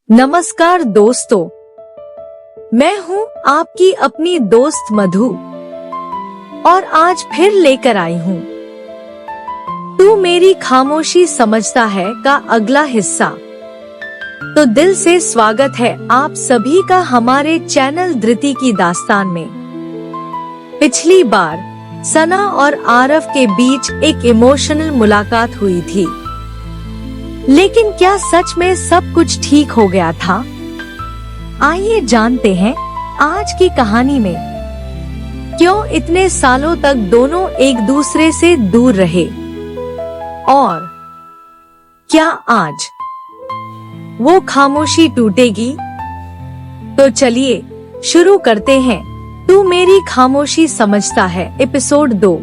नमस्कार दोस्तों, मैं हूं आपकी अपनी दोस्त मधु और आज फिर लेकर आई हूं तू मेरी खामोशी समझता है का अगला हिस्सा। तो दिल से स्वागत है आप सभी का हमारे चैनल धृति की दास्तान में। पिछली बार सना और आरव के बीच एक इमोशनल मुलाकात हुई थी, लेकिन क्या सच में सब कुछ ठीक हो गया था? आइए जानते हैं आज की कहानी में क्यों इतने सालों तक दोनों एक दूसरे से दूर रहे और क्या आज वो खामोशी टूटेगी। तो चलिए शुरू करते हैं तू मेरी खामोशी समझता है एपिसोड 2।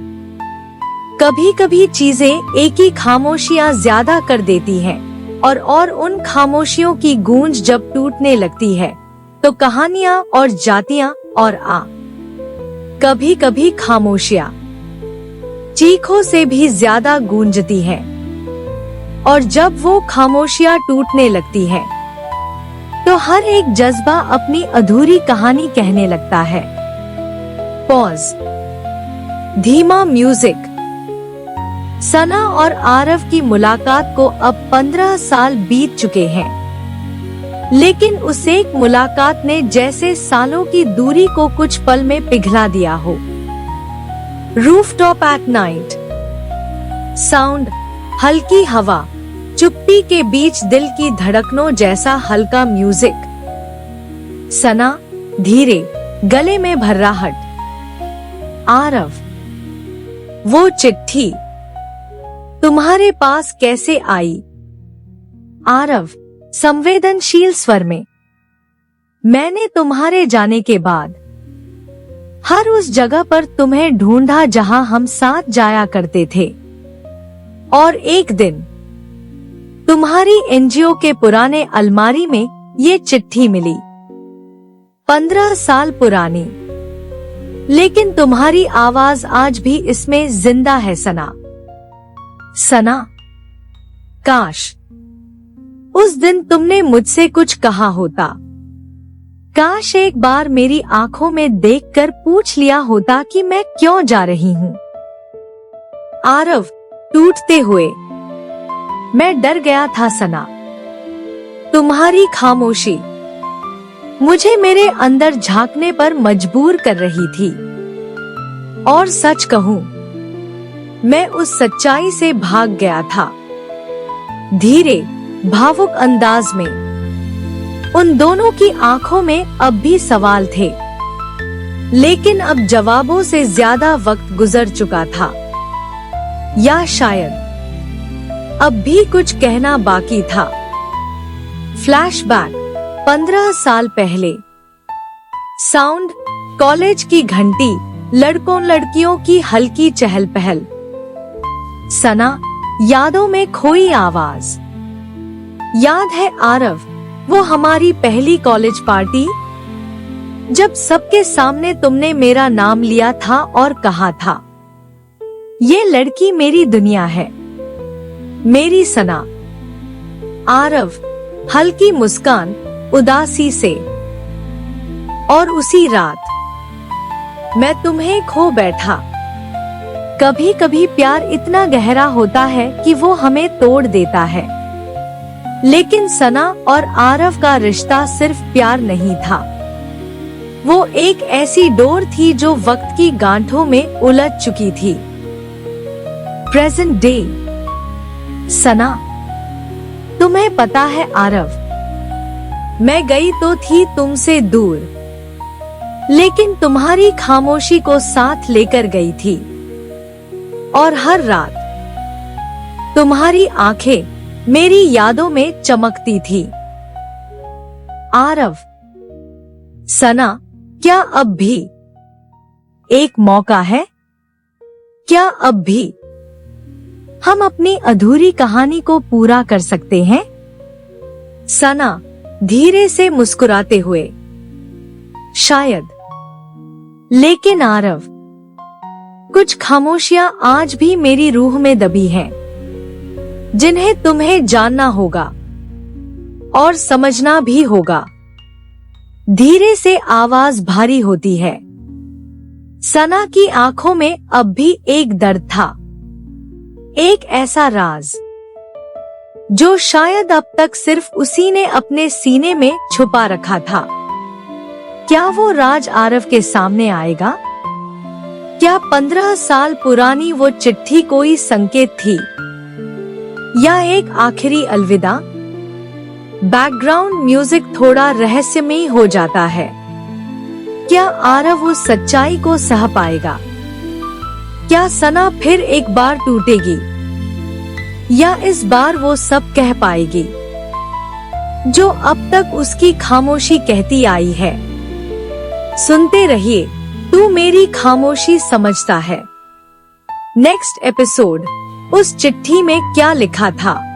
कभी कभी चीजें एक ही खामोशियां ज्यादा कर देती हैं और उन खामोशियों की गूंज जब टूटने लगती है तो कहानियां और जातियां और कभी कभी खामोशियां चीखों से भी ज्यादा गूंजती हैं। और जब वो खामोशियां टूटने लगती हैं तो हर एक जज्बा अपनी अधूरी कहानी कहने लगता है। पॉज, धीमा म्यूजिक। सना और आरव की मुलाकात को अब 15 साल बीत चुके हैं, लेकिन उस एक मुलाकात ने जैसे सालों की दूरी को कुछ पल में पिघला दिया हो। रूफटॉप एट नाइट, साउंड, हल्की हवा, चुप्पी के बीच दिल की धड़कनों जैसा हल्का म्यूजिक। सना, धीरे, गले में भर्राहट। आरव, वो चिट्ठी तुम्हारे पास कैसे आई? आरव, संवेदनशील स्वर में, मैंने तुम्हारे जाने के बाद हर उस जगह पर तुम्हें ढूंढा जहां हम साथ जाया करते थे। और एक दिन तुम्हारी एनजीओ के पुराने अलमारी में ये चिट्ठी मिली, 15 साल पुरानी, लेकिन तुम्हारी आवाज आज भी इसमें जिंदा है। सना, काश उस दिन तुमने मुझसे कुछ कहा होता। काश एक बार मेरी आंखों में देखकर पूछ लिया होता कि मैं क्यों जा रही हूँ। आरव, टूटते हुए, मैं डर गया था सना। तुम्हारी खामोशी मुझे मेरे अंदर झांकने पर मजबूर कर रही थी। और सच कहूँ, मैं उस सच्चाई से भाग गया था। धीरे, भावुक अंदाज में उन दोनों की आंखों में अब भी सवाल थे, लेकिन अब जवाबों से ज्यादा वक्त गुजर चुका था। या शायद अब भी कुछ कहना बाकी था। फ्लैशबैक, 15 साल पहले। साउंड, कॉलेज की घंटी, लड़कों लड़कियों की हल्की चहल पहल। सना, यादों में खोई आवाज। याद है आरव, वो हमारी पहली कॉलेज पार्टी, जब सबके सामने तुमने मेरा नाम लिया था और कहा था, ये लड़की मेरी दुनिया है, मेरी सना। आरव, हल्की मुस्कान, उदासी से। और उसी रात मैं तुम्हें खो बैठा। कभी कभी प्यार इतना गहरा होता है कि वो हमें तोड़ देता है, लेकिन सना और आरव का रिश्ता सिर्फ प्यार नहीं था, वो एक ऐसी डोर थी जो वक्त की गांठों में उलझ चुकी थी। Present day. सना, तुम्हें पता है आरव, मैं गई तो थी तुमसे दूर, लेकिन तुम्हारी खामोशी को साथ लेकर गई थी। और हर रात तुम्हारी आंखें मेरी यादों में चमकती थी। आरव, सना, क्या अब भी एक मौका है? क्या अब भी हम अपनी अधूरी कहानी को पूरा कर सकते हैं? सना, धीरे से मुस्कुराते हुए, शायद। लेकिन आरव, कुछ खामोशियां आज भी मेरी रूह में दबी हैं, जिन्हें तुम्हें जानना होगा। और समझना भी होगा। धीरे से आवाज भारी होती है। सना की आंखों में अब भी एक दर्द था, एक ऐसा राज जो शायद अब तक सिर्फ उसी ने अपने सीने में छुपा रखा था। क्या वो राज आरव के सामने आएगा? क्या 15 साल पुरानी वो चिट्ठी कोई संकेत थी या एक आखिरी अलविदा? बैकग्राउंड म्यूजिक थोड़ा रहस्यमयी हो जाता है। क्या आरव उस सच्चाई को सह पाएगा? क्या सना फिर एक बार टूटेगी या इस बार वो सब कह पाएगी जो अब तक उसकी खामोशी कहती आई है? सुनते रहिए, तू मेरी खामोशी समझता है। नेक्स्ट एपिसोड, उस चिट्ठी में क्या लिखा था?